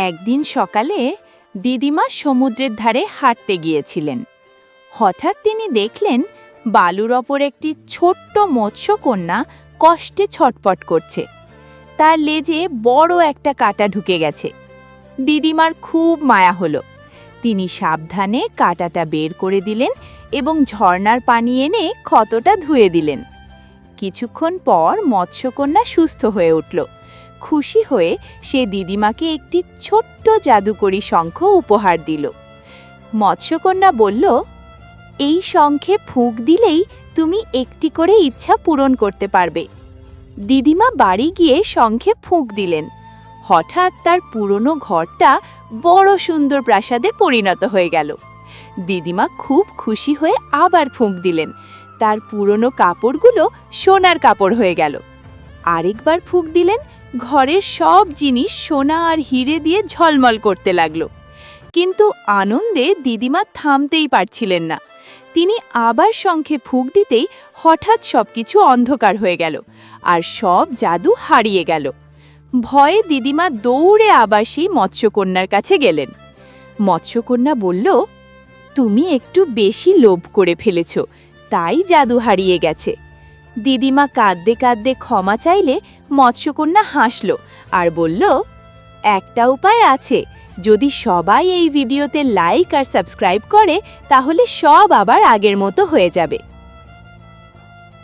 একদিন সকালে দিদিমা সমুদ্রের ধারে হাঁটতে গিয়েছিলেন। হঠাৎ তিনি দেখলেন বালুর ওপর একটি ছোট্ট মৎস্যকন্যা কষ্টে ছটপট করছে। তার লেজে বড় একটা কাঁটা ঢুকে গেছে। দিদিমার খুব মায়া হলো। তিনি সাবধানে কাঁটাটা বের করে দিলেন এবং ঝর্ণার পানি এনে ক্ষতটা ধুয়ে দিলেন। কিছুক্ষণ পর মৎস্যকন্যা সুস্থ হয়ে উঠল। খুশি হয়ে সে দিদিমাকে একটি ছোট্ট জাদুকরী শঙ্খ উপহার দিল। মৎস্যকন্যা বলল, এই শঙ্খে ফুঁক দিলেই তুমি একটি করে ইচ্ছা পূরণ করতে পারবে। দিদিমা বাড়ি গিয়ে শঙ্খে ফুঁক দিলেন। হঠাৎ তার পুরনো ঘরটা বড় সুন্দর প্রাসাদে পরিণত হয়ে গেল। দিদিমা খুব খুশি হয়ে আবার ফুঁক দিলেন। তার পুরনো কাপড়গুলো সোনার কাপড় হয়ে গেল। আরেকবার ফুঁক দিলেন, ঘরের সব জিনিস সোনা আর হিরে দিয়ে ঝলমল করতে লাগলো। কিন্তু আনন্দে দিদিমা থামতেই পারছিলেন না। তিনি আবার শঙ্খে ফুঁক দিতেই হঠাৎ সবকিছু অন্ধকার হয়ে গেল আর সব জাদু হারিয়ে গেল। ভয়ে দিদিমা দৌড়ে আবার সেই মৎস্যকন্যার কাছে গেলেন। মৎস্যকন্যা বলল, তুমি একটু বেশি লোভ করে ফেলেছ, তাই জাদু হারিয়ে গেছে। দিদিমা কাঁদতে কাঁদতে ক্ষমা চাইলে মৎস্যকন্যা হাসল আর বলল, একটা উপায় আছে, যদি সবাই এই ভিডিওতে লাইক আর সাবস্ক্রাইব করে তাহলে সব আবার আগের মতো হয়ে যাবে।